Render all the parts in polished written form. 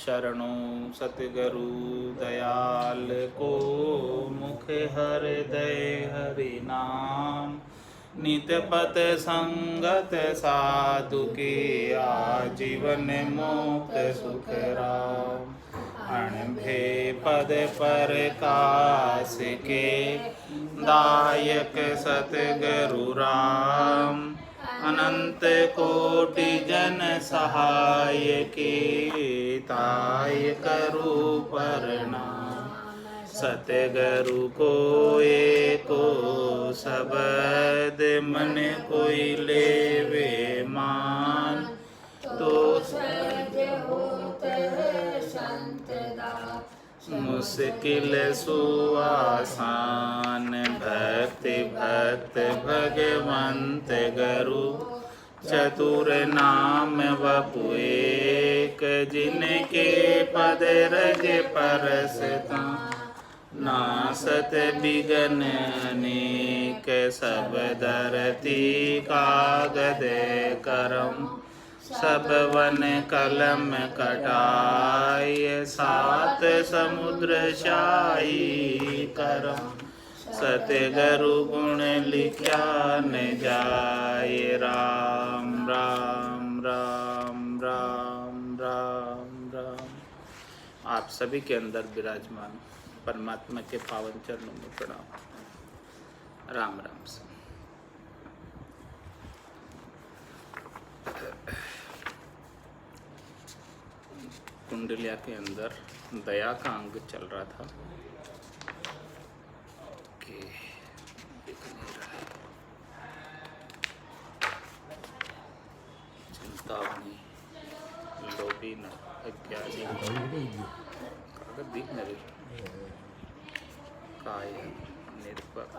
चरणों सतगुरु दयाल को, मुख हृदय हरि नाम। नित पत संगत साधु के, आजीवन मुक्त सुख राम। अणभे पद प्रकाश के, दायक सतगुरु राम। अनंत कोटि जन सहाय के, ताय करू प्रणाम। सतगुरु को एको शब्द, मन कोई लेवे मान। तो सहज होत है संत दास, मुश्किल सुआसान। भक्ति भक्त भगवंत गुरु, चतुर नाम वपु एक। जिनके पद रज परसता, नासत बिघन अनेक। सब धरती कागद करम, सब वन कलम कटाय। सात समुद्र शाही करम, सतगुरु गुण लिख्या न जाय। राम राम राम राम राम राम। आप सभी के अंदर विराजमान परमात्मा के पावन चरणों में प्रणाम। राम राम से। कुंडलिया के अंदर दया का अंग चल रहा था कि दिख नहीं रहा है। चिंतामणि, लोभी न, अज्ञानी, कागज दिख नहीं रहा। काय निरपक,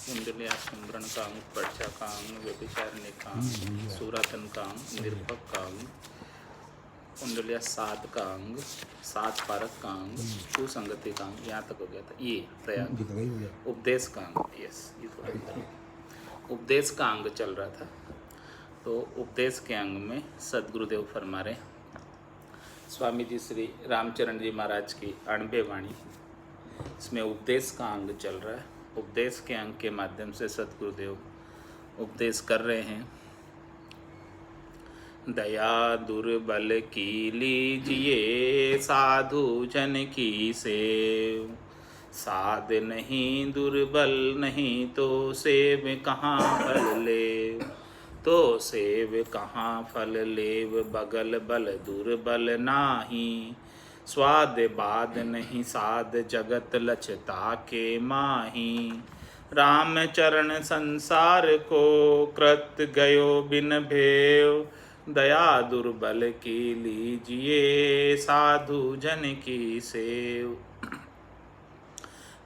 कुंडलिया सुमरण का अंग, पर्चा का अंग, व्यभिचारिणी का अंग, सूरातन का अंग, निरपक का अंग। कुंडलिया सात का अंग, सात पारक का अंग, सुसंगति का अंग, यहाँ तक हो गया था। ये प्रयाग उपदेश का अंग, यस, ये थोड़ा अंदर उपदेश का अंग चल रहा था। तो उपदेश के अंग में सदगुरुदेव फरमा रहे, स्वामी जी श्री रामचरण जी महाराज की 98 वाणी, इसमें उपदेश का अंग चल रहा है। उपदेश के अंग के माध्यम से सतगुरुदेव उपदेश कर रहे हैं। दया दुर्बल की लीजिए, साधु जन की सेव। साध नहीं दुर्बल नहीं, तो सेव कहाँ फल लेव। तो सेव कहाँ फल लेव, बगल बल दुर्बल नाही। स्वाद बाद नहीं साध, जगत लचता के माही। राम चरण संसार को, कृत गयो बिन भेव। दया दुर्बल की लीजिए, साधु जन की सेव।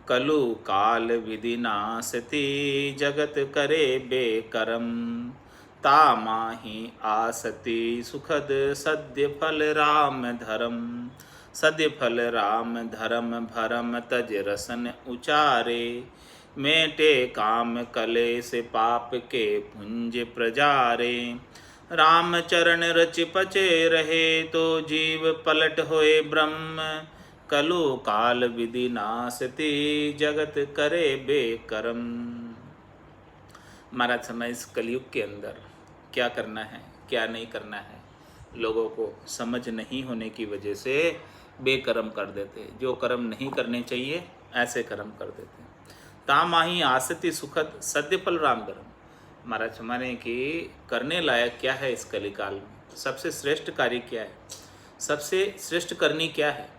कलु काल विधि नासती, जगत करे बेकरम। तामाही आसती सुखद, सद्य फल राम धरम। सद्य फल राम धर्म भरम, तज रसन उचारे। मेटे काम कलेश, पाप के पुंज प्रजारे। राम चरण रच पचे रहे, तो जीव पलट होए ब्रह्म। कलु काल विधि नासती, जगत करे बेकरम। महाराज समय इस कलयुग के अंदर क्या करना है क्या नहीं करना है, लोगों को समझ नहीं होने की वजह से बेकर्म कर देते। जो कर्म नहीं करने चाहिए ऐसे कर्म कर देते। तामाही आसति सुखद, सद्य फल राम धर्म। महाराज हमारे कि करने लायक क्या है इस कलिकाल में, सबसे श्रेष्ठ कार्य क्या है, सबसे श्रेष्ठ करनी क्या है,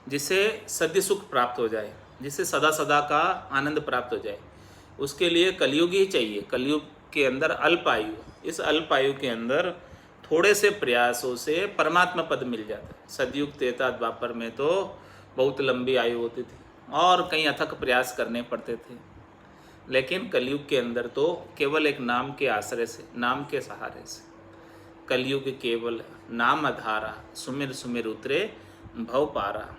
जिसे सद्य सुख प्राप्त हो जाए, जिसे सदा सदा का आनंद प्राप्त हो जाए। उसके लिए कलयुग ही चाहिए। कलयुग के अंदर अल्प आयु, इस अल्प आयु के अंदर थोड़े से प्रयासों से परमात्मा पद मिल जाता है। सतयुग त्रेता द्वापर में तो बहुत लंबी आयु होती थी और कई अथक प्रयास करने पड़ते थे, लेकिन कलयुग के अंदर तो केवल एक नाम के आश्रय से, नाम के सहारे से, कलयुग केवल नाम आधारा, सुमिर सुमिर उतरे भव पारा।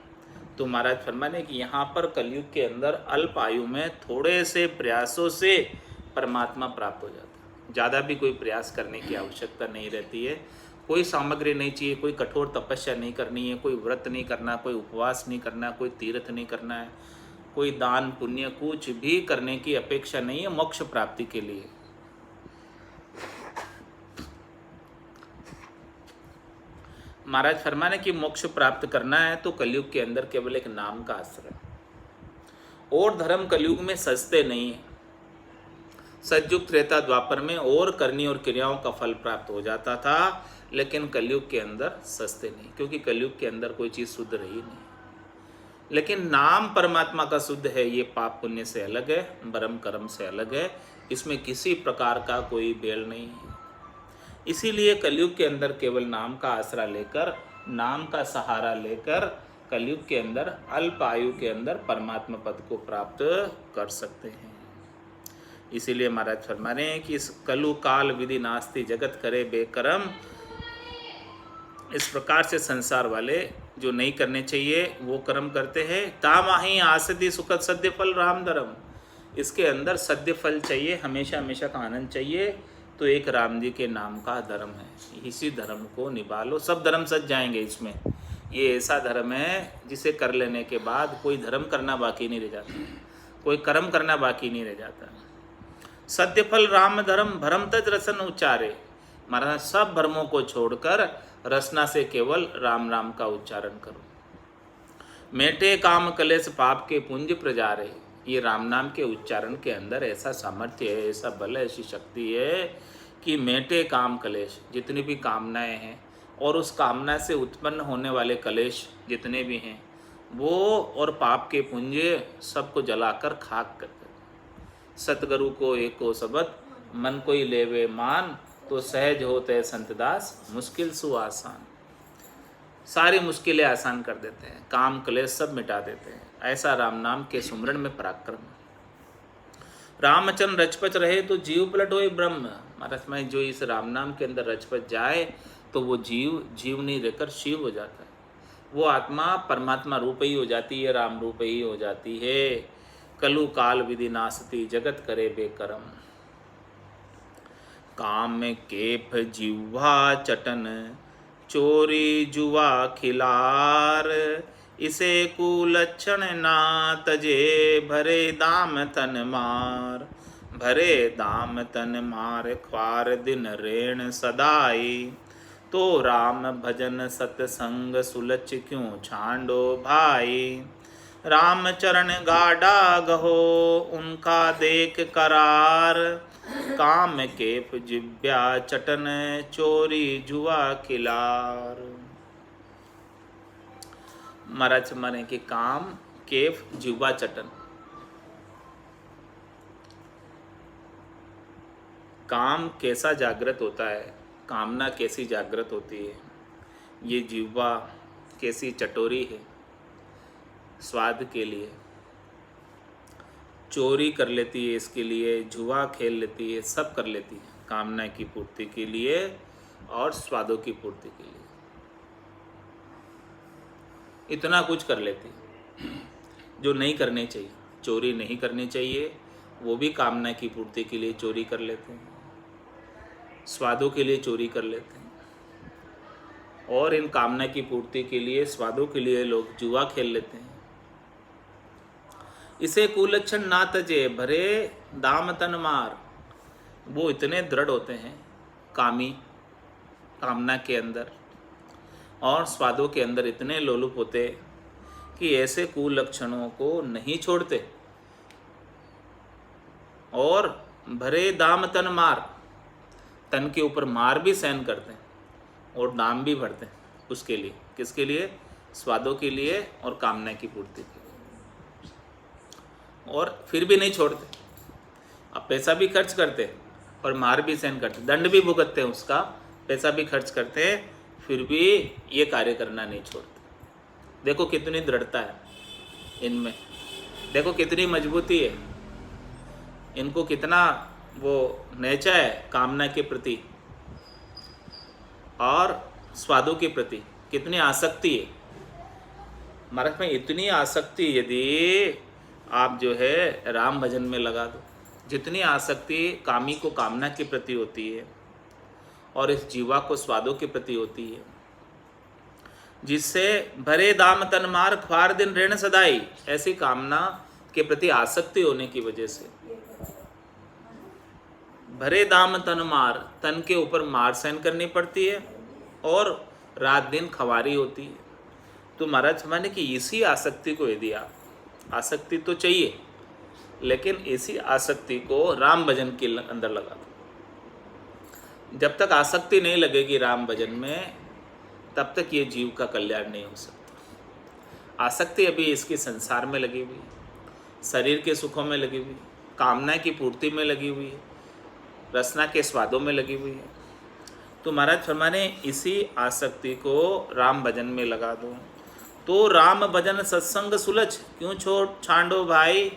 तो महाराज फरमाने कि यहाँ पर कलयुग के अंदर अल्प आयु में थोड़े से प्रयासों से परमात्मा प्राप्त हो जाता है। ज़्यादा भी कोई प्रयास करने की आवश्यकता नहीं रहती है, कोई सामग्री नहीं चाहिए, कोई कठोर तपस्या नहीं करनी है, कोई व्रत नहीं करना, कोई उपवास नहीं करना, कोई तीर्थ नहीं करना है, कोई दान पुण्य कुछ भी करने की अपेक्षा नहीं है मोक्ष प्राप्ति के लिए। महाराज फरमाने कि मोक्ष प्राप्त करना है तो कलयुग के अंदर केवल एक नाम का आश्रय, और धर्म कलयुग में सस्ते नहीं है। सतयुग त्रेता द्वापर में और करनी और क्रियाओं का फल प्राप्त हो जाता था, लेकिन कलयुग के अंदर सस्ते नहीं, क्योंकि कलयुग के अंदर कोई चीज़ शुद्ध रही नहीं। लेकिन नाम परमात्मा का शुद्ध है, ये पाप पुण्य से अलग है, ब्रह्म कर्म से अलग है, इसमें किसी प्रकार का कोई बेल नहीं है। इसीलिए कलयुग के अंदर केवल नाम का आसरा लेकर, नाम का सहारा लेकर कलयुग के अंदर अल्प आयु के अंदर परमात्मा पद को प्राप्त कर सकते हैं। इसीलिए महाराज फरमा रहे हैं कि इस कलु काल विधि नास्ति जगत करे बेकरम, इस प्रकार से संसार वाले जो नहीं करने चाहिए वो कर्म करते हैं। तामाही आसति सुखद सद्य फल राम धर्म, इसके अंदर सद्य फल चाहिए, हमेशा हमेशा का आनंद चाहिए, तो एक राम जी के नाम का धर्म है, इसी धर्म को निभा लो, सब धर्म सज जाएंगे इसमें। ये ऐसा धर्म है जिसे कर लेने के बाद कोई धर्म करना बाकी नहीं रह जाता, कोई कर्म करना बाकी नहीं रह जाता। सद्य फल राम धर्म भरम तज रसन उच्चारे, महाराज सब भ्रमों को छोड़कर रसना से केवल राम राम का उच्चारण करो। मेटे काम कलेश पाप के पुंज प्रजारे, ये राम नाम के उच्चारण के अंदर ऐसा सामर्थ्य है, ऐसा बल है, ऐसी शक्ति है कि मेटे काम कलेश, जितनी भी कामनाएं हैं और उस कामना से उत्पन्न होने वाले कलेश जितने भी हैं वो और पाप के पुंजे सबको जलाकर खाक कर देते। सतगुरु को एको सबद मन कोई लेवे मान, तो सहज होते संतदास मुश्किल सु आसान, सारी मुश्किलें आसान कर देते हैं, काम क्लेश सब मिटा देते हैं। ऐसा राम नाम के सुमरण में पराक्रम। रामचंद्र रचपच रहे तो जीव पलट होए ब्रह्म, महाराज में जो इस राम नाम के अंदर रचपच जाए तो वो जीव नहीं रहकर शिव हो जाता है, वो आत्मा परमात्मा रूप ही हो जाती है, राम रूप ही हो जाती है। कलु काल विधि नासती जगत करे बेकरम, काम में केफ जिह्वा चटन चोरी जुआ खिलार, इसे कुलक्षण ना तजे भरे दाम तन मार, भरे दाम तन मार ख्वार दिन रेण सदाई, तो राम भजन सतसंग सुलच क्यों छांडो भाई, राम चरण गाड़ा गहो उनका देख करार, काम केप जिब्या चटन चोरी जुआ खिलार। महाराज माने कि काम केफ जुआ चटन, काम कैसा जागृत होता है, कामना कैसी जागृत होती है, ये जिह्वा कैसी चटोरी है, स्वाद के लिए चोरी कर लेती है, इसके लिए जुआ खेल लेती है, सब कर लेती है कामना की पूर्ति के लिए और स्वादों की पूर्ति के लिए, इतना कुछ कर लेती है जो नहीं करने चाहिए। चोरी नहीं करनी चाहिए, वो भी कामना की पूर्ति के लिए चोरी कर लेते हैं, स्वादों के लिए चोरी कर लेते हैं, और इन कामना की पूर्ति के लिए स्वादों के लिए लोग जुआ खेल लेते हैं। इसे कुलक्षण ना तजे भरे दाम तन मार, वो इतने दृढ़ होते हैं कामी, कामना के अंदर और स्वादों के अंदर इतने लोलुप होते कि ऐसे कुलक्षणों को नहीं छोड़ते, और भरे दाम तन मार, तन के ऊपर मार भी सहन करते हैं और दाम भी भरते हैं उसके लिए, किसके लिए, स्वादों के लिए और कामना की पूर्ति के लिए, और फिर भी नहीं छोड़ते। अब पैसा भी खर्च करते और मार भी सहन करते, दंड भी भुगतते हैं उसका, पैसा भी खर्च करते हैं, फिर भी ये कार्य करना नहीं छोड़ते। देखो कितनी दृढ़ता है इनमें, देखो कितनी मजबूती है, इनको कितना वो नेचा है कामना के प्रति और स्वादों के प्रति, कितनी आसक्ति है। महाराज में इतनी आसक्ति यदि आप जो है राम भजन में लगा दो, जितनी आसक्ति कामी को कामना के प्रति होती है और इस जीवा को स्वादों के प्रति होती है, जिससे भरे दाम तन मार ख्वार दिन ऋण सदाई, ऐसी कामना के प्रति आसक्ति होने की वजह से भरे दाम तन मार, तन के ऊपर मार सहन करनी पड़ती है और रात दिन खवारी होती है। तो महाराज माने कि इसी आसक्ति को यदि आप, आसक्ति तो चाहिए लेकिन इसी आसक्ति को राम भजन के अंदर लगा दो। जब तक आसक्ति नहीं लगेगी राम भजन में, तब तक ये जीव का कल्याण नहीं हो सकता। आसक्ति अभी इसके संसार में लगी हुई है, शरीर के सुखों में लगी हुई है, कामना की पूर्ति में लगी हुई है, रसना के स्वादों में लगी हुई है। तो महाराज फरमाने इसी आसक्ति को राम भजन में लगा दो। तो राम भजन सत्संग सुलझ क्यों छोड़ छांडो भाई।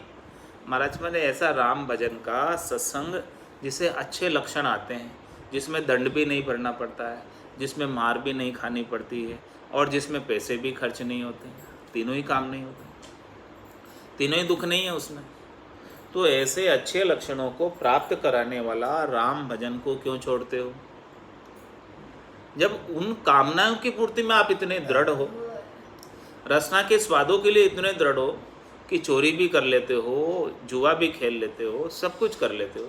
महाराज मैंने ऐसा राम भजन का सत्संग जिसे अच्छे लक्षण आते हैं, जिसमें दंड भी नहीं भरना पड़ता है, जिसमें मार भी नहीं खानी पड़ती है और जिसमें पैसे भी खर्च नहीं होते हैं, तीनों ही काम नहीं होते, तीनों ही दुख नहीं है उसमें। तो ऐसे अच्छे लक्षणों को प्राप्त कराने वाला राम भजन को क्यों छोड़ते हो, जब उन कामनाओं की पूर्ति में आप इतने दृढ़ हो, रसना के स्वादों के लिए इतने दृढ़ हो कि चोरी भी कर लेते हो, जुआ भी खेल लेते हो, सब कुछ कर लेते हो।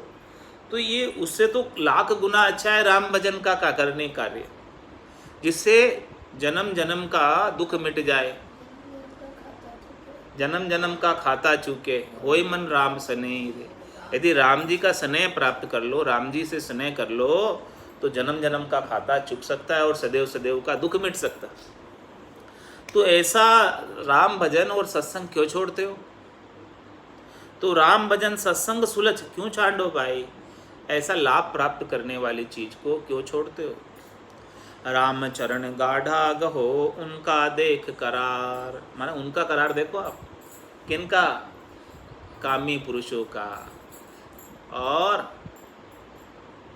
तो ये उससे तो लाख गुना अच्छा है राम भजन का करने कार्य, जिससे जन्म जन्म का दुख मिट जाए, जन्म जन्म का खाता चूके, होय मन राम स्नेह। यदि राम जी का स्नेह प्राप्त कर लो, राम जी से स्नेह कर लो, तो जन्म जन्म का खाता चुक सकता है और सदैव सदैव का दुख मिट सकता है। तो ऐसा राम भजन और सत्संग क्यों छोड़ते हो। तो राम भजन सत्संग सुलझ क्यों छांडो भाई, ऐसा लाभ प्राप्त करने वाली चीज को क्यों छोड़ते हो। राम चरण गाढ़ा गहो उनका देख करार, माने उनका करार देखो आप, किनका, कामी पुरुषों का और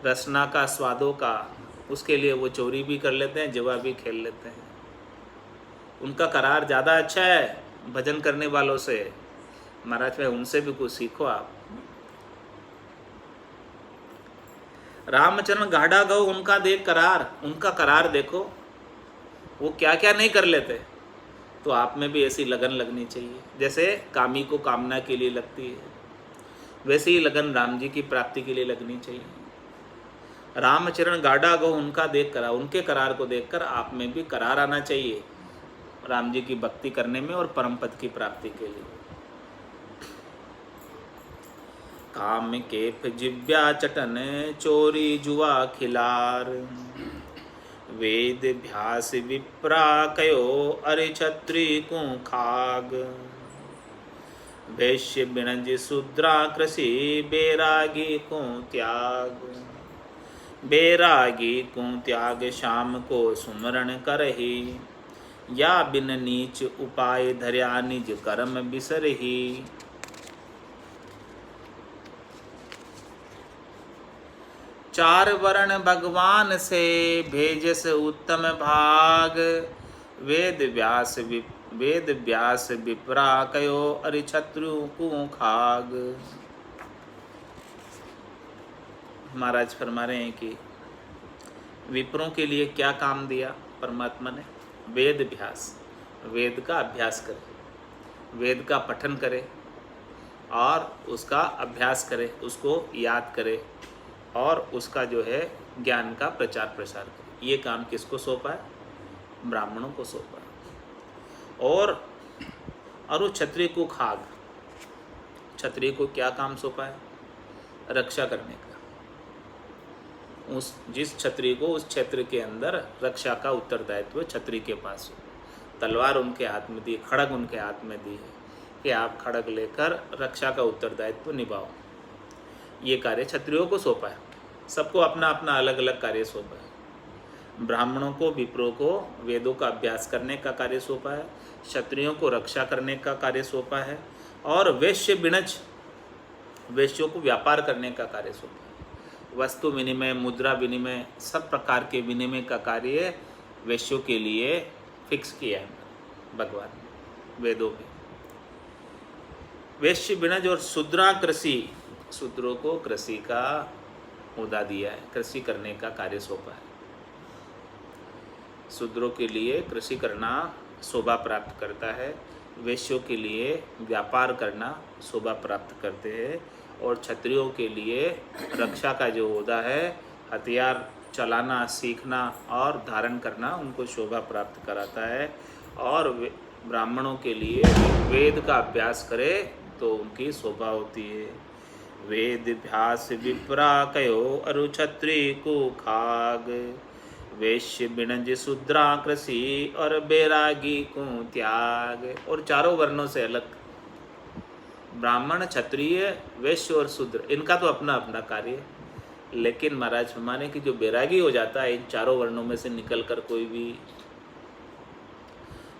रसना का, स्वादों का। उसके लिए वो चोरी भी कर लेते हैं, जुआ भी खेल लेते हैं। उनका करार ज़्यादा अच्छा है भजन करने वालों से। महाराज भाई उनसे भी कुछ सीखो आप। रामचरण गाढ़ा गौ उनका देख करार, उनका करार देखो, वो क्या क्या नहीं कर लेते। तो आप में भी ऐसी लगन लगनी चाहिए, जैसे कामी को कामना के लिए लगती है, वैसे ही लगन राम जी की प्राप्ति के लिए लगनी चाहिए। रामचरण गाढ़ा गौ उनका देख करार, उनके करार को देखकर आप में भी करार आना चाहिए राम जी की भक्ति करने में और परम पद की प्राप्ति के लिए। काम के जिव्या चटन चोरी जुआ खिलार, वेद भ्यास विप्रा कयो अरे छत्री को खाग। वैश्य बिणज शूद्रा कृषि बैरागी को त्याग, बैरागी को त्याग शाम को सुमरण करही। या बिन नीच उपाय धर्या निज कर्म बिसरही। चार वर्ण भगवान से भेजस उत्तम भाग, वेद व्यास विप्रा कयो अरि छत्रु को खाग। महाराज फरमा रहे हैं कि विप्रों के लिए क्या काम दिया परमात्मा ने, वेद अभ्यास, वेद का अभ्यास करे, वेद का पठन करे और उसका अभ्यास करे, उसको याद करे और उसका जो है ज्ञान का प्रचार प्रसार करे। ये काम किसको सौंपा है, ब्राह्मणों को सौंपा है। और अरु क्षत्रिय को खाग, क्षत्रिय को क्या काम सौंपा है, रक्षा करने का। उस जिस क्षत्रिय को उस क्षेत्र के अंदर रक्षा का उत्तरदायित्व क्षत्रिय के पास हो। तलवार उनके हाथ में दी, खड़ग उनके हाथ में दी है कि आप खड़ग लेकर रक्षा का उत्तरदायित्व निभाओ। ये कार्य क्षत्रियों को सौंपा है। सबको अपना अपना अलग अलग कार्य सौंपा है। ब्राह्मणों को, विप्रों को वेदों का अभ्यास करने का कार्य सौंपा है, क्षत्रियों को रक्षा करने का कार्य सौंपा है और वैश्य बिणज, वैश्यों को व्यापार करने का कार्य सौंपा है। वस्तु विनिमय, मुद्रा विनिमय, सब प्रकार के विनिमय का कार्य वैश्यों के लिए फिक्स किया है भगवान ने। वेदों में। वैश्य विणज और शूद्रा कृषि, शूद्रों को कृषि का ओहदा दिया है, कृषि करने का कार्य सौंपा है। शूद्रों के लिए कृषि करना शोभा प्राप्त करता है, वैश्यों के लिए व्यापार करना शोभा प्राप्त करते हैं, और क्षत्रियों के लिए रक्षा का जो ओहदा है, हथियार चलाना सीखना और धारण करना उनको शोभा प्राप्त कराता है। और ब्राह्मणों के लिए वेद का अभ्यास करे तो उनकी शोभा होती है। वेद अभ्यास विप्रा कयो अरु क्षत्रि को खाग, वैश्य विणज शूद्रा कृषि और बैरागी को त्याग। और चारों वर्णों से अलग ब्राह्मण, क्षत्रिय, वैश्य और शूद्र, इनका तो अपना अपना कार्य है, लेकिन महाराज फरमाने की जो बैरागी हो जाता है इन चारों वर्णों में से निकल कर कोई भी,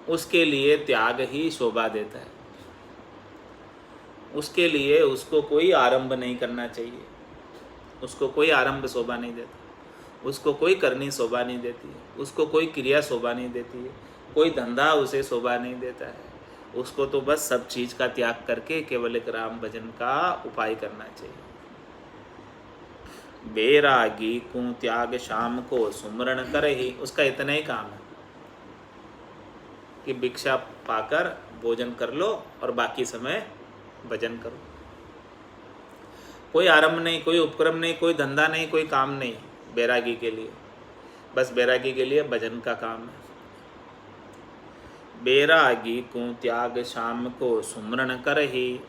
उसके लिए त्याग ही शोभा देता है। उसके लिए उसको कोई आरंभ नहीं करना चाहिए, उसको कोई आरंभ शोभा नहीं देता, उसको कोई करनी शोभा नहीं देती है, उसको कोई क्रिया शोभा नहीं देती है, कोई धंधा उसे शोभा नहीं देता है। उसको तो बस सब चीज़ का त्याग करके केवल एक राम भजन का उपाय करना चाहिए। बैरागी को त्याग शाम को सुमरण कर ही, उसका इतना ही काम है कि भिक्षा पाकर भोजन कर लो और बाकी समय भजन करो। कोई आरंभ नहीं, कोई उपक्रम नहीं, कोई धंधा नहीं, कोई काम नहीं बैरागी के लिए, बस बैरागी के लिए भजन का काम है। बैरागी को त्याग शाम को सुमरण कर ही,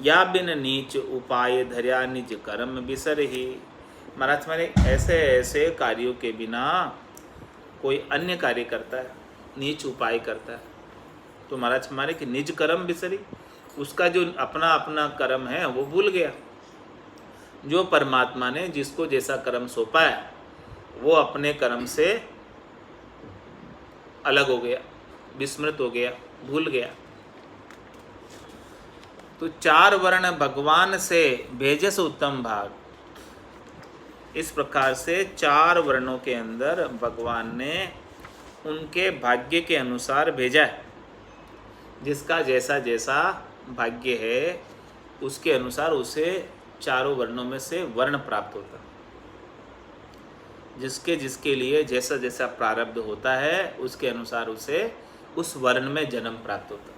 या बिन नीच उपाय धर्या निज कर्म बिसर ही। महाराज हमारे ऐसे ऐसे कार्यों के बिना कोई अन्य कार्य करता है, नीच उपाय करता है, तो महाराज हमारे कि निज कर्म बिसरी, उसका जो अपना अपना कर्म है वो भूल गया। जो परमात्मा ने जिसको जैसा कर्म सौंपा है वो अपने कर्म से अलग हो गया, विस्मृत हो गया, भूल गया। तो चार वर्ण भगवान से भेजस उत्तम भाग, इस प्रकार से चार वर्णों के अंदर भगवान ने उनके भाग्य के अनुसार भेजा है। जिसका जैसा जैसा भाग्य है उसके अनुसार उसे चारों वर्णों में से वर्ण प्राप्त होता है। जिसके जिसके लिए जैसा जैसा प्रारब्ध होता है उसके अनुसार उसे उस वर्ण में जन्म प्राप्त होता है।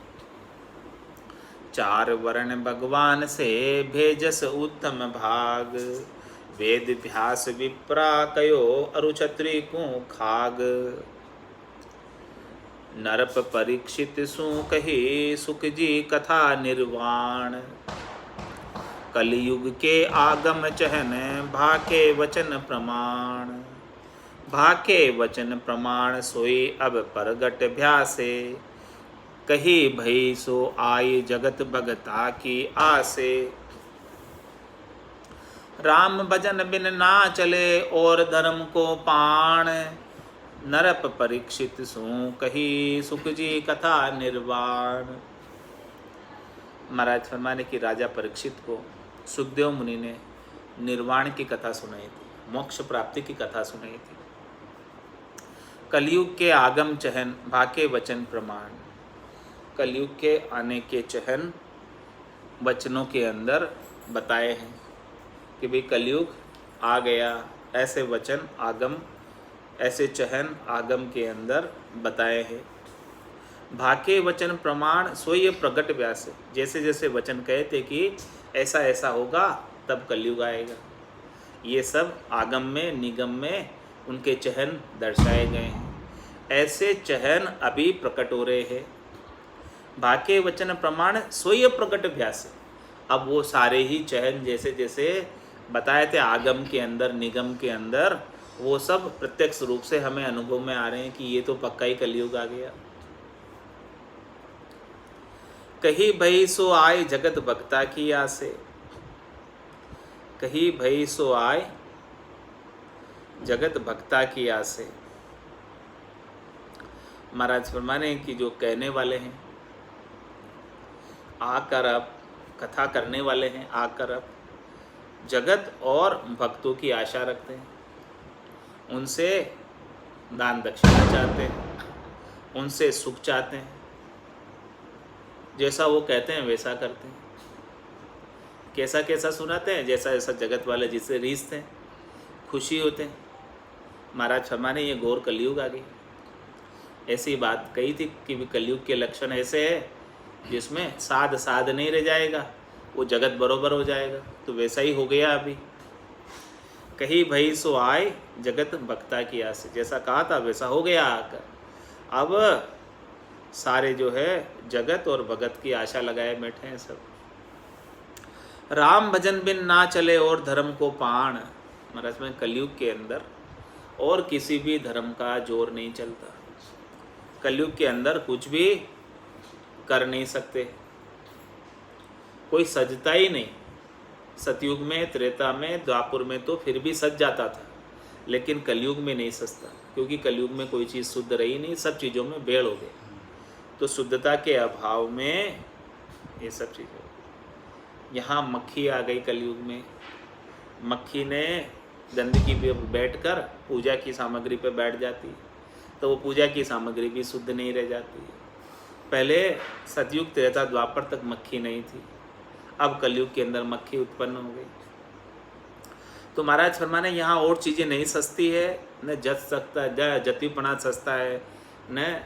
चार वर्ण भगवान से भेजस उत्तम भाग, वेद अभ्यास विप्रा कयो अरु क्षत्रि को खाग। नरप परीक्षित सु कही सुख जी कथा निर्वाण, कलयुग के आगम चहन भाके वचन प्रमाण। भाके वचन प्रमाण सोई अब परगट भ्यासे, कही भई सो आई जगत भगता की आसे। राम भजन बिन ना चले और धर्म को पाण, नरप परीक्षित सो कही सुख जी कथा निर्वाण। महाराज फरमाने की राजा परीक्षित को सुखदेव मुनि ने निर्वाण की कथा सुनाई थी, मोक्ष प्राप्ति की कथा सुनाई थी। कलयुग के आगम चहन भाके वचन प्रमाण, कलयुग के आने के चहन वचनों के अंदर बताए हैं कि भाई कलयुग आ गया, ऐसे वचन आगम, ऐसे चहन आगम के अंदर बताए हैं। भाके वचन प्रमाण सोई प्रगट व्यास, जैसे जैसे वचन कहते कि ऐसा ऐसा होगा तब कलयुग आएगा, ये सब आगम में निगम में उनके चहन दर्शाए गए हैं। ऐसे चहन अभी प्रकट हो रहे हैं। भाके वचन प्रमाण सोई प्रकट व्यास, अब वो सारे ही चहन जैसे जैसे बताए थे आगम के अंदर निगम के अंदर, वो सब प्रत्यक्ष रूप से हमें अनुभव में आ रहे हैं कि ये तो पक्का ही कलयुग आ गया। कही भई सो आए जगत भक्ता की आसे, कही भई सो आए जगत भक्ता की आसे। महाराज फरमाने की जो कहने वाले हैं आकर अब, कथा करने वाले हैं आकर अब जगत और भक्तों की आशा रखते हैं, उनसे दान दक्षिणा चाहते हैं, उनसे सुख चाहते हैं। जैसा वो कहते हैं वैसा करते हैं, कैसा कैसा सुनाते हैं, जैसा जैसा जगत वाले जिससे रीझते हैं, खुशी होते हैं। महाराज शर्मा ने ये घोर कलयुग आ गई, ऐसी बात कही थी कि कलयुग के लक्षण ऐसे है जिसमें साध साध नहीं रह जाएगा, वो जगत बरोबर हो जाएगा। तो वैसा ही हो गया अभी। कही भई सो आए जगत भक्ता की आस, जैसा कहा था वैसा हो गया आकर। अब सारे जो है जगत और भगत की आशा लगाए बैठे हैं सब। राम भजन बिन ना चले और धर्म को पाण। महाराज में कलयुग के अंदर और किसी भी धर्म का जोर नहीं चलता। कलयुग के अंदर कुछ भी कर नहीं सकते, कोई सजता ही नहीं। सतयुग में, त्रेता में, द्वापुर में तो फिर भी सज जाता था, लेकिन कलयुग में नहीं सजता, क्योंकि कलयुग में कोई चीज़ शुद्ध रही नहीं, सब चीज़ों में भेड़ हो गए। तो शुद्धता के अभाव में ये सब चीज़ें, यहाँ मक्खी आ गई कलयुग में। मक्खी ने गंदगी पे बैठकर पूजा की सामग्री पे बैठ जाती, तो वो पूजा की सामग्री भी शुद्ध नहीं रह जाती। पहले सतयुग त्रेता द्वापर तक मक्खी नहीं थी, अब कलयुग के अंदर मक्खी उत्पन्न हो गई। तो महाराज शर्मा ने यहाँ और चीज़ें नहीं सस्ती है, न जत सकता जतिपना सस्ता है, न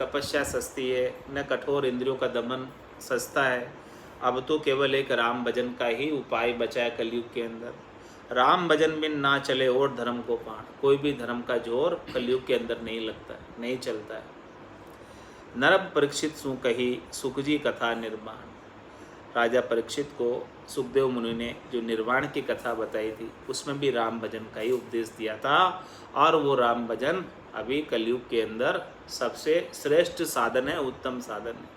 तपस्या सस्ती है, न कठोर इंद्रियों का दमन सस्ता है। अब तो केवल एक राम भजन का ही उपाय बचा है कलयुग के अंदर। राम भजन बिन ना चले और धर्म को पाण। कोई भी धर्म का जोर कलयुग के अंदर नहीं लगता है, नहीं चलता है। नरब परीक्षित सु कही सुखजी कथा निर्माण। राजा परीक्षित को सुखदेव मुनि ने जो निर्वाण की कथा बताई थी, उसमें भी राम भजन का ही उपदेश दिया था। और वो राम भजन अभी कलयुग के अंदर सबसे श्रेष्ठ साधन है, उत्तम साधन है।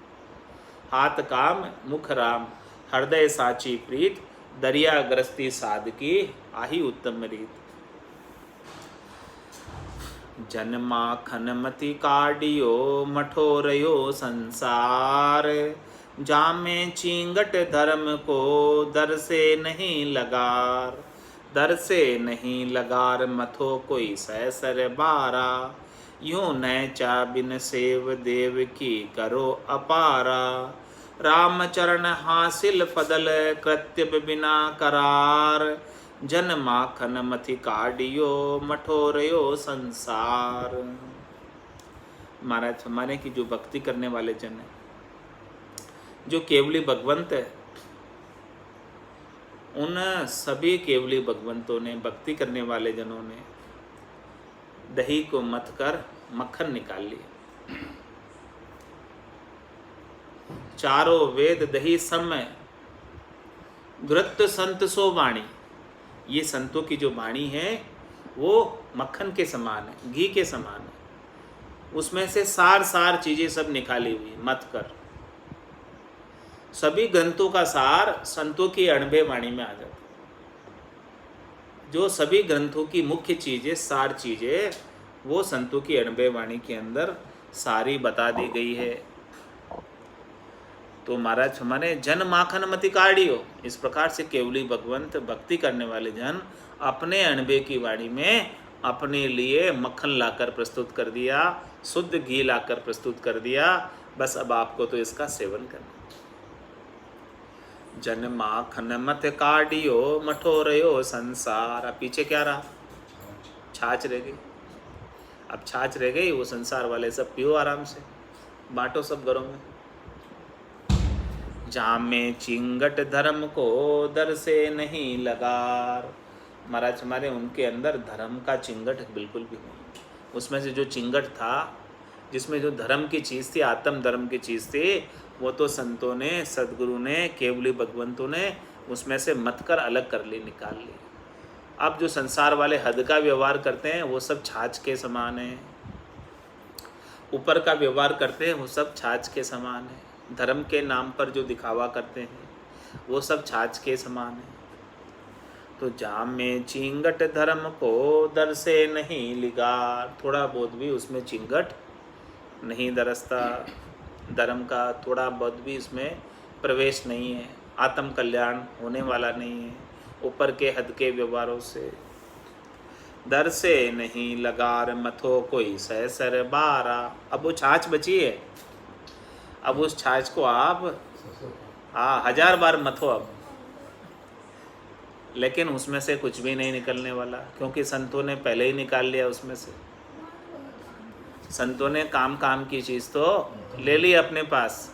हाथ काम मुख राम, हृदय साची प्रीत, दरिया ग्रस्ती साध की आही उत्तम रीत। जन्माखन मति काडियो मठोरयो संसार, जामे चींगट धर्म को दर से नहीं लगार। दर से नहीं लगार मथो कोई सहसर बारा, यूं न चा बिन सेव देव की करो अपारा। राम चरण हासिल फदल कृत्य बिना करार, जन माखन मथि काडियो मठोरयो संसार। महाराज हमारे की जो भक्ति करने वाले जन है, जो केवली भगवंत है, उन सभी केवली भगवंतों ने, भक्ति करने वाले जनों ने दही को मथ कर मक्खन निकाल लिया। चारों वेद दही समय घृत संत सो वाणी। ये संतों की जो वाणी है वो मक्खन के समान है, घी के समान है। उसमें से सार सार चीजें सब निकाली हुई मत कर। सभी ग्रंथों का सार संतों की अणबे वाणी में आ जाता। जो सभी ग्रंथों की मुख्य चीजें, सार चीजें, वो संतों की अणबे वाणी के अंदर सारी बता दी गई है। तो महाराज हमारे जन माखन मति काढ़ियो, इस प्रकार से केवली भगवंत भक्ति करने वाले जन अपने अणबे की वाणी में अपने लिए मक्खन लाकर प्रस्तुत कर दिया, शुद्ध घी लाकर प्रस्तुत कर दिया। बस अब आपको तो इसका सेवन करना। जन माखन मत काढ़ियो मठोरयो संसार। अब पीछे क्या रहा? छाछ रह गई। अब छाछ रह गई, वो संसार वाले सब पियो आराम से, बांटो सब घरों में। जामे चिंगट धर्म को दर से नहीं लगार। महाराज हमारे उनके अंदर धर्म का चिंगट बिल्कुल भी नहीं। उसमें से जो चिंगट था, जिसमें जो धर्म की चीज़ थी, आत्म धर्म की चीज़ थी, वो तो संतों ने, सदगुरु ने, केवली भगवंतों ने उसमें से मत कर अलग कर ली, निकाल ली। अब जो संसार वाले हद का व्यवहार करते हैं वो सब छाछ के समान है। ऊपर का व्यवहार करते हैं वो सब छाछ के समान है। धर्म के नाम पर जो दिखावा करते हैं वो सब छाछ के समान है। तो जाम में चिंगट धर्म को दर से नहीं लिगार। थोड़ा बहुत भी उसमें चिंगट नहीं दरसता, धर्म का थोड़ा बहुत भी इसमें प्रवेश नहीं है, आत्म कल्याण होने वाला नहीं है ऊपर के हद के व्यवहारों से। दर से नहीं लगार मथो कोई सहसर बारा। अब वो छाछ बची है। अब उस छाछ को आप 1000 बार मथो अब, लेकिन उसमें से कुछ भी नहीं निकलने वाला, क्योंकि संतों ने पहले ही निकाल लिया उसमें से। संतों ने काम काम की चीज़ तो ले ली अपने पास,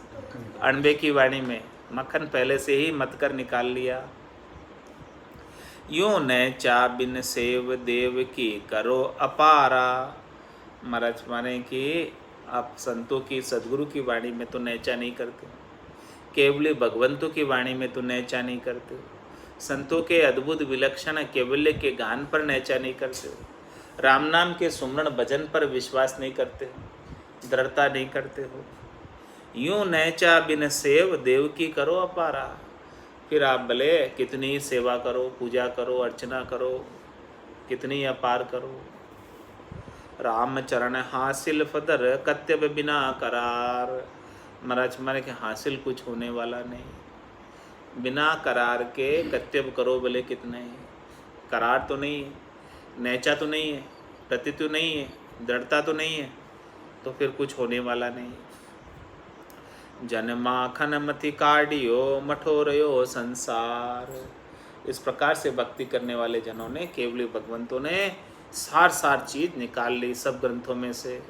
अणबे की वाणी में मक्खन पहले से ही मत कर निकाल लिया। यूं न चा बिन सेव देव की करो अपारा। महाराज माने कि आप संतों की, सदगुरु की वाणी में तो नैचा नहीं करते, केवली भगवंतों की वाणी में तो नैचा नहीं करते, संतों के अद्भुत विलक्षण केवल्य के गान पर नैचा नहीं करते हो, राम नाम के सुमरण भजन पर विश्वास नहीं करते हो, दृढ़ता नहीं करते हो। यूं नैचा बिन सेव देव की करो अपारा। फिर आप भले कितनी सेवा करो, पूजा करो, अर्चना करो, कितनी अपार करो, राम चरण हासिल फदर कत्यब बिना करार। महाराज माने कि हासिल कुछ होने वाला नहीं, बिना करार के कत्यब करो भले कितने, करार तो नहीं है, नैचा तो नहीं है, प्रति तो नहीं है, दृढ़ता तो नहीं है, तो फिर कुछ होने वाला नहीं। जन माखन मति काढ़ियो मठोरयो संसार। इस प्रकार से भक्ति करने वाले जनों ने, केवली भगवंतों ने सार सार चीज निकाल ली सब ग्रंथों में से,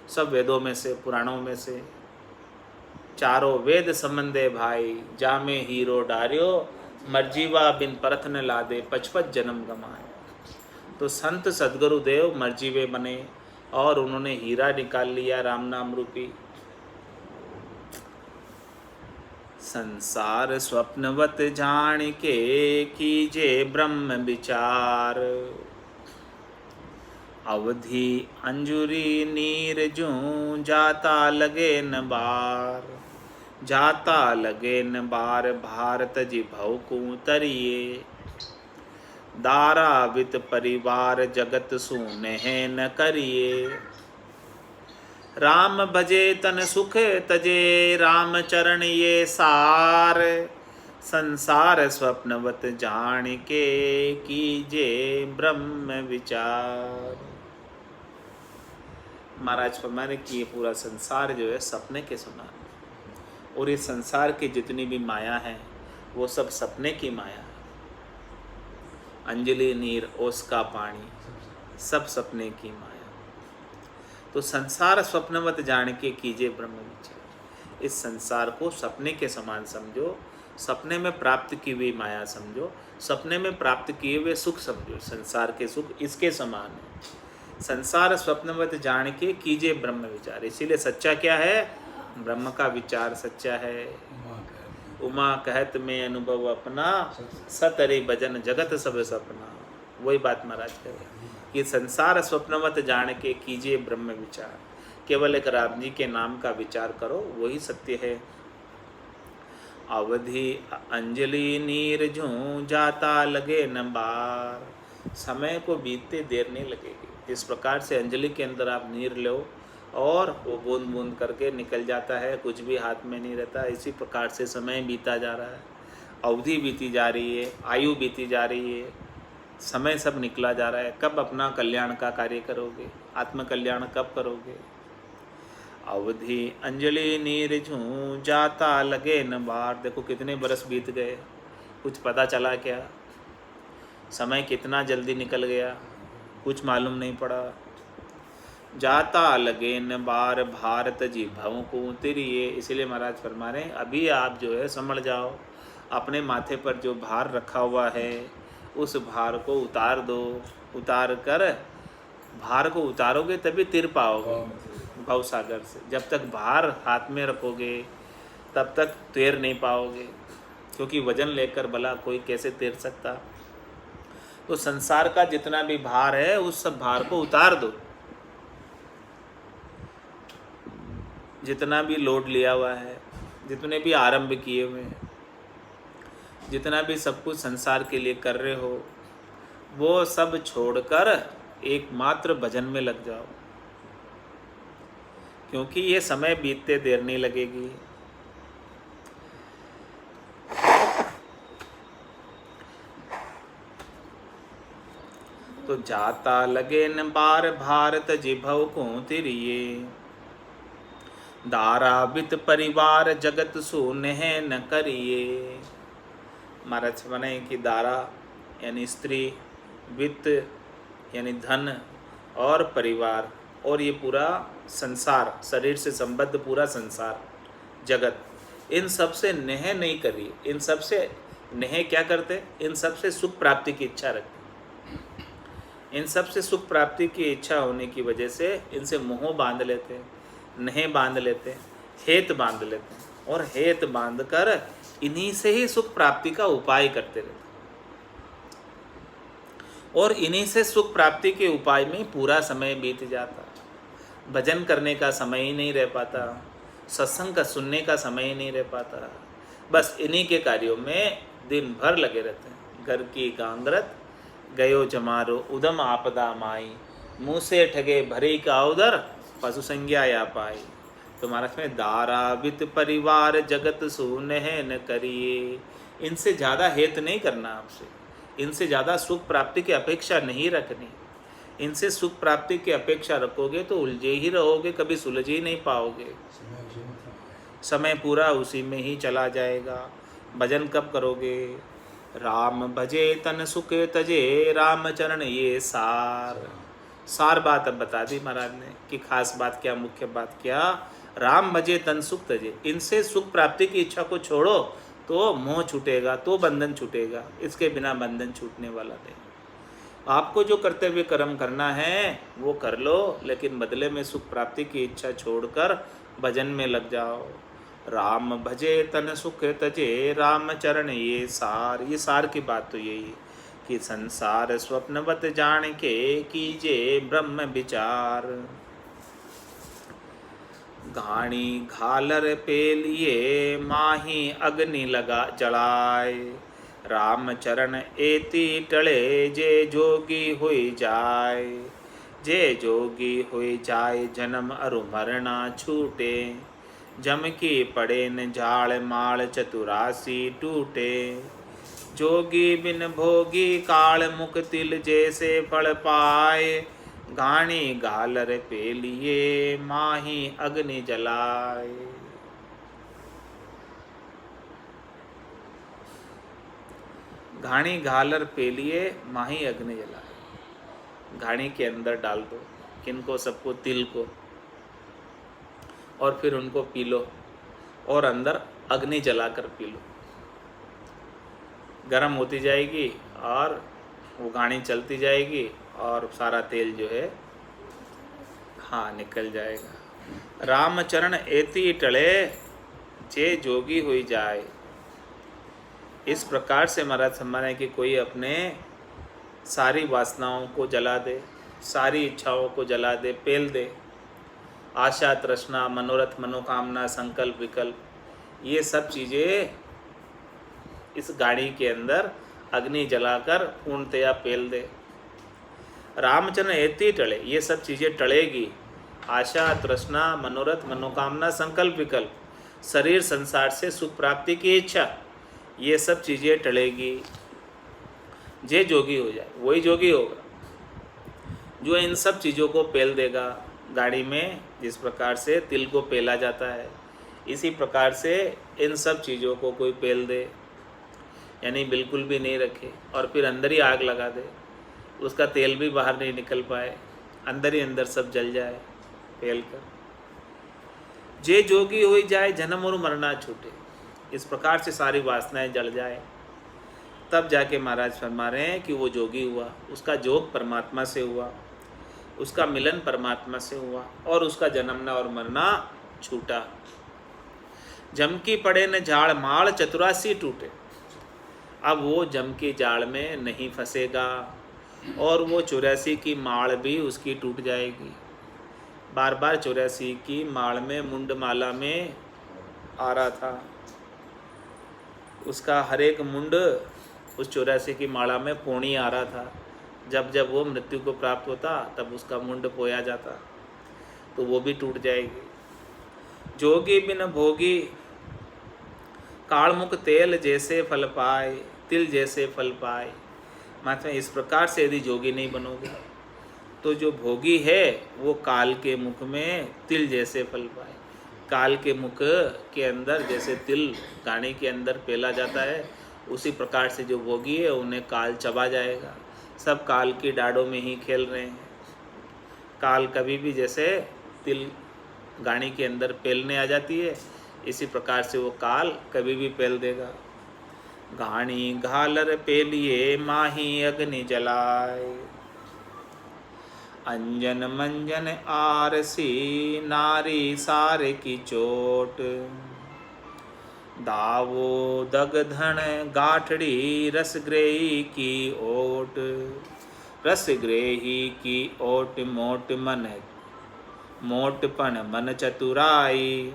सब वेदों में से, पुराणों में से। चारों वेद संबंधे भाई, जामे हीरो डार्यो, मर्जीवा बिन परथ न लादे, 55 जन्म गमाए। तो संत सदगुरु देव मर्जीवे बने और उन्होंने हीरा निकाल लिया राम नाम रूपी। संसार स्वप्नवत जान के कीजे ब्रह्म विचार, अवधि अंजुरी नीर जूं जाता लगे न बार, जाता लगे न बार भारत जी भवकू तरिए, दारा वित परिवार जगत सूने न करिए, राम भजे तन सुख तजे राम चरण ये सार, संसार स्वप्नवत जान के कीजे ब्रह्म विचार। महाराज फरमाने कि ये पूरा संसार जो है सपने के समान, और इस संसार की जितनी भी माया है वो सब सपने की माया है। अंजलि नीर ओस का पानी सब सपने की माया। तो संसार स्वप्नवत जान के कीजिए ब्रह्म विचार। इस संसार को सपने के समान समझो, सपने में प्राप्त की हुई माया समझो, सपने में प्राप्त किए हुए सुख समझो। संसार के सुख इसके समान है। संसार स्वप्नवत जान के कीजिए ब्रह्म विचार। इसीलिए सच्चा क्या है? ब्रह्म का विचार सच्चा है। उमा कहत में अनुभव अपना, सतरे भजन जगत सब सपना। वही बात महाराज कह रहे हैं कि संसार स्वप्नवत जान के कीजिए ब्रह्म विचार। केवल एक राम जी के नाम का विचार करो, वही सत्य है। अवधि अंजलि नीर जूं जाता लगे न बार। समय को बीतते देर नहीं लगेगी। इस प्रकार से अंजलि के अंदर आप नीर लो और वो बूंद बूंद करके निकल जाता है, कुछ भी हाथ में नहीं रहता। इसी प्रकार से समय बीता जा रहा है, अवधि बीती जा रही है, आयु बीती जा रही है, समय सब निकला जा रहा है। कब अपना कल्याण का कार्य करोगे? आत्म कल्याण कब करोगे? अवधि अंजलि नीर झूं जाता लगे न बार। देखो कितने बरस बीत गए, कुछ पता चला क्या? समय कितना जल्दी निकल गया, कुछ मालूम नहीं पड़ा। जाता लगे न बार भारत जी भव को तिरिए। इसलिए महाराज फरमा रहे हैं अभी आप जो है समझ जाओ, अपने माथे पर जो भार रखा हुआ है उस भार को उतार दो। उतार कर, भार को उतारोगे तभी तिर पाओगे भव सागर से। जब तक भार हाथ में रखोगे तब तक तैर नहीं पाओगे, क्योंकि वजन लेकर भला कोई कैसे तैर सकता। तो संसार का जितना भी भार है उस सब भार को उतार दो। जितना भी लोड लिया हुआ है, जितने भी आरंभ किए हुए हैं, जितना भी सब कुछ संसार के लिए कर रहे हो, वो सब छोड़कर एकमात्र भजन में लग जाओ, क्योंकि ये समय बीतते देर नहीं लगेगी। तो जाता लगे न बार भारत जिभव को तिरिए, धारावित परिवार जगत सोने न करिए। महाराज माने कि दारा यानी स्त्री, वित्त यानी धन, और परिवार, और ये पूरा संसार, शरीर से संबद्ध पूरा संसार जगत, इन सब से नेह नहीं करिए। इन सब से नेह क्या करते? इन सब से सुख प्राप्ति की इच्छा रखते। इन सब से सुख प्राप्ति की इच्छा होने की वजह से इनसे मोह बांध लेते हैं, नेह बांध लेते हैं, हेत बांध लेते हैं, और हेत बांध कर इन्हीं से ही सुख प्राप्ति का उपाय करते रहते हैं। और इन्हीं से सुख प्राप्ति के उपाय में पूरा समय बीत जाता। भजन करने का समय ही नहीं रह पाता, सत्संग का सुनने का समय ही नहीं रह पाता। बस इन्हीं के कार्यों में दिन भर लगे रहते हैं। घर की गांगरत गयो जमारो उदम आपदा माई, मुँह से ठगे भरे का उदर पशु संज्ञा या पाई। तो महाराज में दारावित परिवार जगत सोने न करिए। इनसे ज़्यादा हेत नहीं करना आपसे, इनसे ज़्यादा सुख प्राप्ति की अपेक्षा नहीं रखनी। इनसे सुख प्राप्ति की अपेक्षा रखोगे तो उलझे ही रहोगे, कभी सुलझ ही नहीं पाओगे। समय पूरा उसी में ही चला जाएगा। भजन कब करोगे? राम भजे तन सुख तजे, राम चरण ये सार बात अब बता दी महाराज ने कि खास बात क्या, मुख्य बात क्या। राम भजे तन सुख तजे, इनसे सुख प्राप्ति की इच्छा को छोड़ो तो मोह छूटेगा, तो बंधन छूटेगा। इसके बिना बंधन छूटने वाला नहीं। आपको जो कर्तव्य कर्म करना है वो कर लो, लेकिन बदले में सुख प्राप्ति की इच्छा छोड़कर भजन में लग जाओ। राम भजे तन सुख तजे, राम चरण ये सार की बात तो यही है कि संसार स्वप्नवत जान के कीजे ब्रह्म विचार। घाणी घालर पे लिए माही अग्नि लगा जलाए, राम चरण एति टले जे जोगी हुई जाए। जे जोगी हुई जाए जन्म अरु मरना छूटे, जम की पड़े न झाड़ माल चतुरासी टूटे। जोगी बिन भोगी काल मुख तिल जैसे फल पाए, घाणी घालर पे लिए माही अग्नि जलाए। घाणी घालर पे लिए माही अग्नि जलाए। घाणी के अंदर डाल दो, किनको? सबको, तिल को, और फिर उनको पी लो, और अंदर अग्नि जलाकर पी लो। गर्म होती जाएगी और वो घाणी चलती जाएगी और सारा तेल जो है निकल जाएगा। रामचरण एति टले जे जोगी हुई जाए। इस प्रकार से महाराज सम्मान है कि कोई अपने सारी वासनाओं को जला दे, सारी इच्छाओं को जला दे, पेल दे। आशा, तृष्णा, मनोरथ, मनोकामना, संकल्प, विकल्प, ये सब चीज़ें इस गाड़ी के अंदर अग्नि जलाकर पूर्णतया पेल दे। रामचरण एति टले, ये सब चीज़ें टलेगी। आशा, तृष्णा, मनोरथ, मनोकामना, संकल्प, विकल्प, शरीर संसार से सुख प्राप्ति की इच्छा, ये सब चीज़ें टलेगी। जे जोगी हो जाए, वही जोगी होगा जो इन सब चीज़ों को पेल देगा। गाड़ी में जिस प्रकार से तिल को पेला जाता है, इसी प्रकार से इन सब चीज़ों को कोई पेल दे, यानी बिल्कुल भी नहीं रखे और फिर अंदर ही आग लगा दे, उसका तेल भी बाहर नहीं निकल पाए, अंदर ही अंदर सब जल जाए पेल कर। जे जोगी हुई जाए जन्म और मरना छूटे। इस प्रकार से सारी वासनाएं जल जाए, तब जाके महाराज फरमा रहे हैं कि वो जोगी हुआ, उसका जोग परमात्मा से हुआ, उसका मिलन परमात्मा से हुआ और उसका जन्मना और मरना छूटा। जम की पड़े न झाड़ माल चतुरासी टूटे। अब वो जम की जाड़ में नहीं फंसेगा और वो 84 की माल भी उसकी टूट जाएगी। बार बार 84 की माल में, मुंडमाला में आ रहा था, उसका हर एक मुंड उस 84 की माला में पोणी आ रहा था। जब जब वो मृत्यु को प्राप्त होता तब उसका मुंड पोया जाता, तो वो भी टूट जाएगी। जोगी बिन भोगी कालमुख तेल जैसे फल पाए, तिल जैसे फल पाए। मतलब इस प्रकार से यदि जोगी नहीं बनोगे तो जो भोगी है वो काल के मुख में तिल जैसे फल पाए। काल के मुख के अंदर जैसे तिल गाड़ी के अंदर पेला जाता है, उसी प्रकार से जो भोगी है उन्हें काल चबा जाएगा। सब काल की डाड़ों में ही खेल रहे हैं। काल कभी भी जैसे तिल गाड़ी के अंदर पेलने आ जाती है, इसी प्रकार से वो काल कभी भी पेल देगा। घाणी घालर पेलिए माही अग्नि जलाए, अंजन मंजन आरसी नारी सार की चोट, दावो दगधन गाठड़ी रसग्रेही की ओट, रसग्रेही की ओट मोट मन मोटपन मन चतुराई,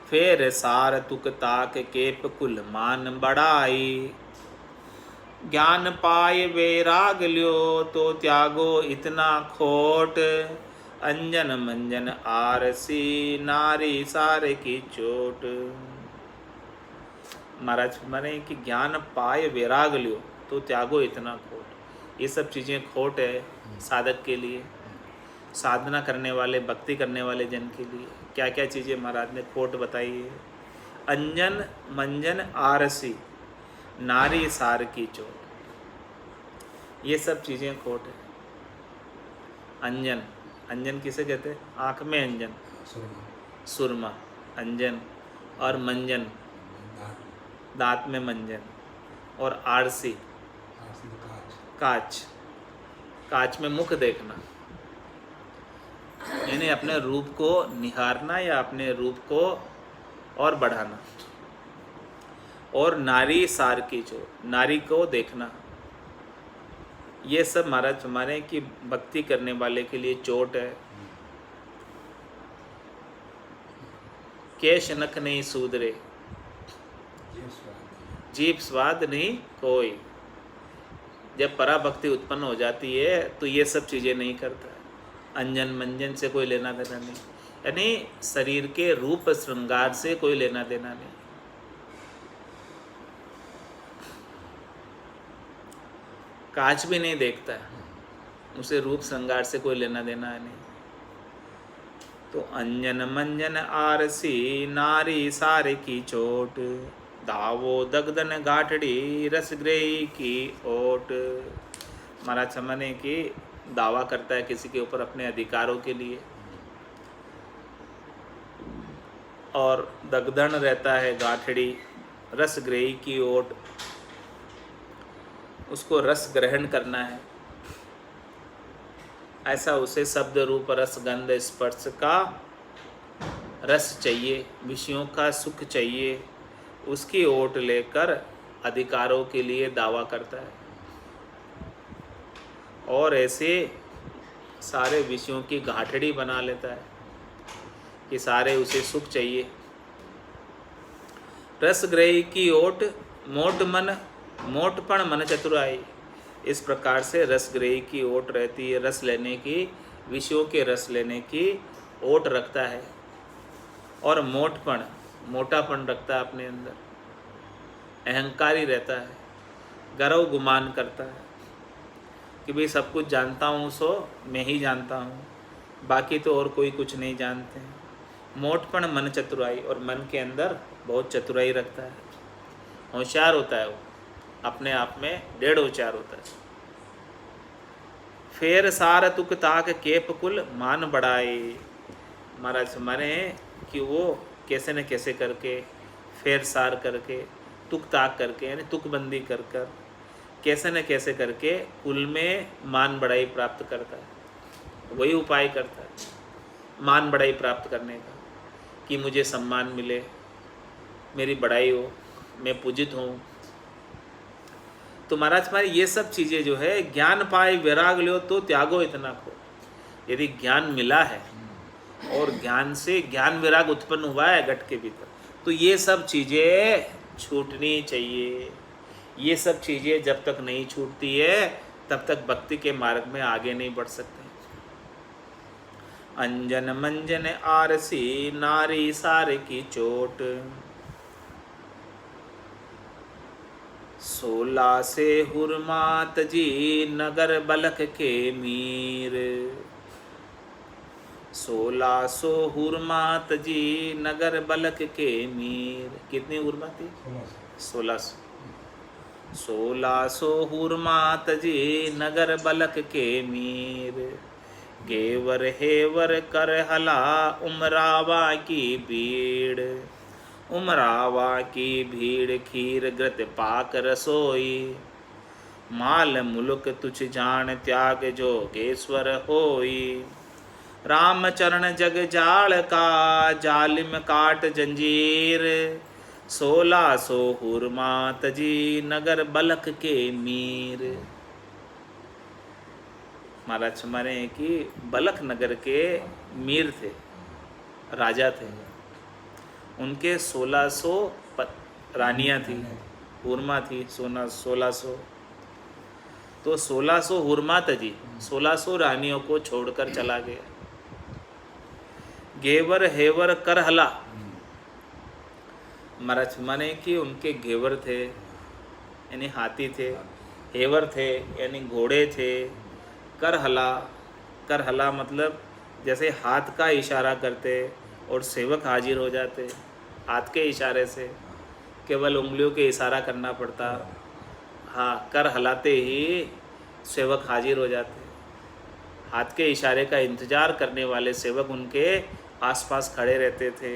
फेर सार तुक ताक केप कुल मान बढ़ाई, ज्ञान पाए वैराग ल्यो तो त्यागो इतना खोट, अंजन मंजन आरसी नारी सारे की चोट। महाराज माने कि ज्ञान पाए वैराग ल्यो तो त्यागो इतना खोट। ये सब चीज़ें खोट है साधक के लिए, साधना करने वाले, भक्ति करने वाले जन के लिए। क्या क्या चीज़ें महाराज ने खोट बताई है? अंजन मंजन आरसी नारी सार की चोट, ये सब चीज़ें खोट है। अंजन, अंजन किसे कहते हैं? आँख में अंजन, सुरमा अंजन, और मंजन दांत में मंजन, और आरसी कांच, कांच में मुख देखना, यानी अपने रूप को निहारना या अपने रूप को और बढ़ाना। और नारी सार की चोट, नारी को देखना। ये सब महाराज हमारे की भक्ति करने वाले के लिए चोट है। केश नख नहीं सूदरे, जीभ स्वाद नहीं कोई। जब पराभक्ति उत्पन्न हो जाती है तो ये सब चीज़ें नहीं करता। अंजन मंजन से कोई लेना देना नहीं, यानी शरीर के रूप श्रृंगार से कोई लेना देना नहीं। कांच भी नहीं देखता है, उसे रूप श्रृंगार से कोई लेना देना है नहीं। तो अंजन मंजन आरसी नारी सारे की चोट, दावो दगदन गाठड़ी रसग्रेही की ओट। महाराज समझने की दावा करता है किसी के ऊपर अपने अधिकारों के लिए, और दगदन रहता है गाठड़ी, रसग्रेही की ओट, उसको रस ग्रहण करना है। ऐसा उसे शब्द रूप रस गंध स्पर्श का रस चाहिए, विषयों का सुख चाहिए, उसकी ओट लेकर अधिकारों के लिए दावा करता है। और ऐसे सारे विषयों की गाठड़ी बना लेता है कि सारे उसे सुख चाहिए। रसग्रही की ओट मोट मन मोटपण मन चतुराई, इस प्रकार से रसग्रही की ओट रहती है, रस लेने की, विषयों के रस लेने की ओट रखता है। और मोटपण, मोटापन रखता है अपने अंदर, अहंकारी रहता है, गर्व गुमान करता है कि भाई सब कुछ जानता हूँ, सो मैं ही जानता हूँ, बाकी तो और कोई कुछ नहीं जानते हैं। मोटपण मन चतुराई, और मन के अंदर बहुत चतुराई रखता है, होशियार होता है वो, अपने आप में डेढ़ होशियार होता है। फेर सार तुक ताक केप कुल मान बढ़ाए। महाराज हमारे कि वो कैसे न कैसे करके, फेर सार करके, तुक ताक करके, यानी तुकबंदी कर कर, कैसे न कैसे करके कुल में मान बढ़ाई प्राप्त करता है। वही उपाय करता है मान बढ़ाई प्राप्त करने का, कि मुझे सम्मान मिले, मेरी बढ़ाई हो, मैं पूजित हूँ। तो महाराज हमारी ये सब चीज़ें जो है, ज्ञान पाए वैराग लो तो त्यागो इतना को। यदि ज्ञान मिला है और ज्ञान से ज्ञान वैराग उत्पन्न हुआ है घट के भीतर, तो ये सब चीज़ें छूटनी चाहिए। ये सब चीज़ें जब तक नहीं छूटती है तब तक भक्ति के मार्ग में आगे नहीं बढ़ सकते। अंजन मंजन आरसी नारी सारे की चोट, 16 से हुरमात जी नगर बलक के मीर, 1600 हुरमात जी नगर बलक के मीर। कितनी हुरमा थी? 1600। 1600 हुरमात जी नगर बलक के मीर। गेवर हेवर कर हला उमरावा की भीड़। उमरावा की भीड़ खीर घृत पाक रसोई। माल मुलुक तुझ जान त्याग जोगेश्वर होई। राम चरण जग जाल का जालिम काट जंजीर। 1600 हुरमात जी नगर बलक के मीर। महाराज हमारे कि बलख नगर के मीर थे, राजा थे। उनके 1600 रानियां थी, हुरमा थी 1600। तो 1600 हुरमात जी 1600 रानियों को छोड़कर चला गया। गेवर हेवर करहला, महाराज माने कि उनके घेवर थे यानी हाथी थे, हेवर थे यानी घोड़े थे, करहला, करहला मतलब जैसे हाथ का इशारा करते और सेवक हाजिर हो जाते। हाथ के इशारे से केवल उंगलियों के इशारा करना पड़ता, हाँ, कर हलाते ही सेवक हाजिर हो जाते। हाथ के इशारे का इंतज़ार करने वाले सेवक उनके आसपास खड़े रहते थे।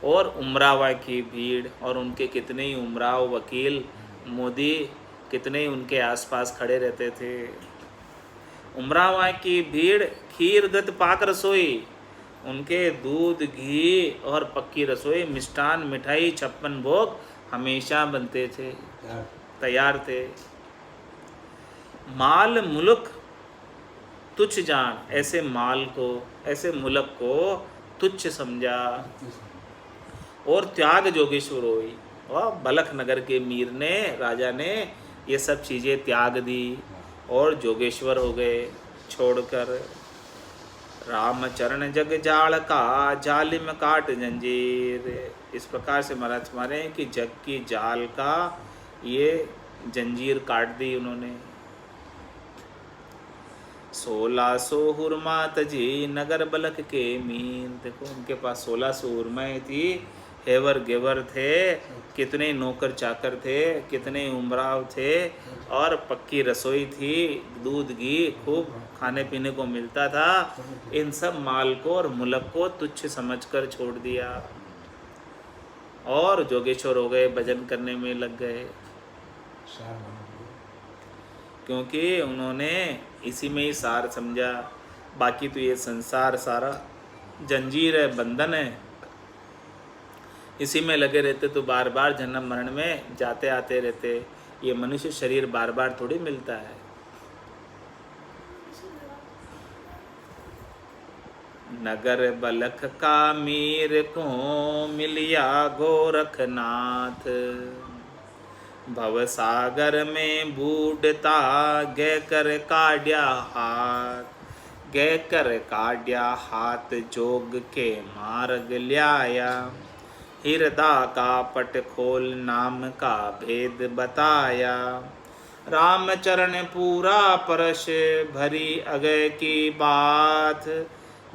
और उमरावा की भीड़, और उनके कितने ही उमराव, वकील, मोदी कितने ही उनके आसपास खड़े रहते थे। उमरावा की भीड़ खीर गत पाक रसोई, उनके दूध घी और पक्की रसोई, मिष्ठान मिठाई 56 भोग हमेशा बनते थे, तैयार थे। माल मुल्क तुच्छ जान, ऐसे माल को, ऐसे मुल्क को तुच्छ समझा और त्याग जोगेश्वर होई। और बलख नगर के मीर ने, राजा ने ये सब चीज़ें त्याग दी और जोगेश्वर हो गए छोड़कर। राम चरण जग जाल का जालिम काट जंजीर। इस प्रकार से महाराज हमारे हैं कि जग की जाल का ये जंजीर काट दी उन्होंने। 1600 हुरमात जी नगर बलक के मीर। देखो उनके पास 1600 हुरमाएँ थी, हेवर गेवर थे, कितने नौकर चाकर थे, कितने उमराव थे, और पक्की रसोई थी, दूध घी खूब खाने पीने को मिलता था। इन सब माल को और मुल्क को तुच्छ समझकर छोड़ दिया और जोगेश्वर हो गए, भजन करने में लग गए। क्योंकि उन्होंने इसी में ही सार समझा। बाकी तो ये संसार सारा जंजीर है, बंधन है, इसी में लगे रहते तो बार बार जन्म मरण में जाते आते रहते। ये मनुष्य शरीर बार बार थोड़ी मिलता है। नगर बलख का मीर को मिलिया गोरखनाथ। भव सागर में बूढ़ता गै कर काढ़िया हाथ। गै कर काढ़िया हाथ जोग के मार्ग ल्याया। हिरदा का पट खोल नाम का भेद बताया। राम चरण पूरा परश भरी अगय की बात।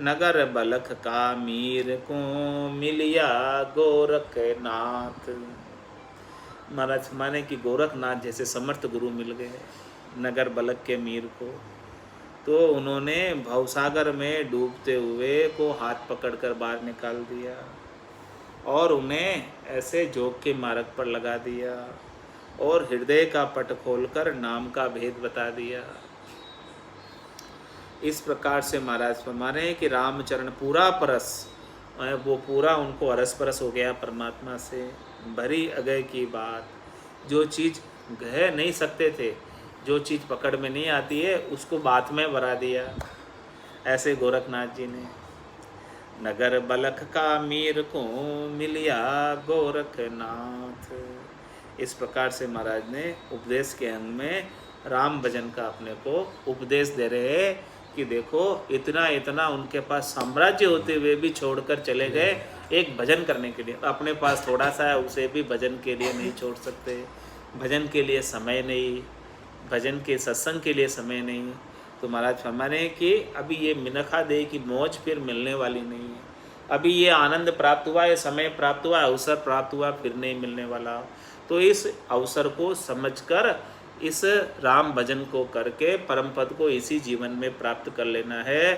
नगर बलख का मीर को मिलिया गोरखनाथ। महाराज माने कि गोरखनाथ जैसे समर्थ गुरु मिल गए नगर बलख के मीर को, तो उन्होंने भवसागर में डूबते हुए को हाथ पकड़कर बाहर निकाल दिया और उन्हें ऐसे जोग के मार्ग पर लगा दिया और हृदय का पट खोलकर नाम का भेद बता दिया। इस प्रकार से महाराज फरमाने हैं कि रामचरण पूरा परस, वो पूरा उनको अरस परस हो गया परमात्मा से। भरी अगय की बात, जो चीज़ कह नहीं सकते थे, जो चीज़ पकड़ में नहीं आती है, उसको बात में भरा दिया। ऐसे गोरखनाथ जी ने। नगर बलख का मीर को मिलिया गोरखनाथ। इस प्रकार से महाराज ने उपदेश के अंग में राम भजन का अपने को उपदेश दे रहे हैं कि देखो इतना इतना उनके पास साम्राज्य होते हुए भी छोड़कर चले गए एक भजन करने के लिए। अपने पास थोड़ा सा है, उसे भी भजन के लिए नहीं छोड़ सकते। भजन के लिए समय नहीं, भजन के सत्संग के लिए समय नहीं, तो महाराज फरमाने कि अभी ये मिनखा दे की मौज फिर मिलने वाली नहीं है। अभी ये आनंद प्राप्त हुआ, ये समय प्राप्त हुआ, अवसर प्राप्त हुआ, फिर नहीं मिलने वाला। तो इस अवसर को समझकर इस राम भजन को करके परम पद को इसी जीवन में प्राप्त कर लेना है,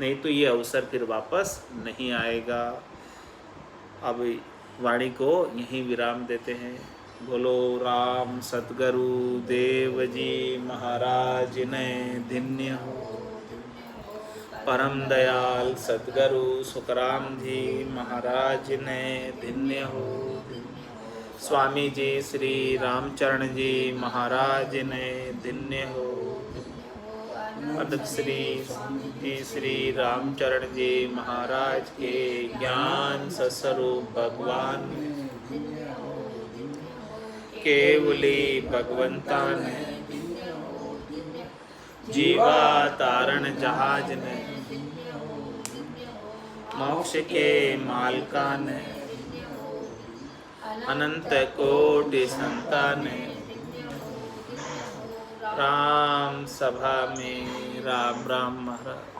नहीं तो ये अवसर फिर वापस नहीं आएगा। अब वाणी को यहीं विराम देते हैं। बोलो राम सतगुरु देव जी महाराज ने धन्य हो। परम दयाल सतगुरु सुखराम जी महाराज ने धन्य हो। स्वामी जी श्री रामचरण जी महाराज ने धन्य हो। श्री जी श्री रामचरण जी महाराज के ज्ञान सस्वरूप भगवान केवली भगवंता ने जीवा तारण जहाज ने मोक्ष के मालका ने अनंत कोटि संतान राम सभा में राम राम महाराज।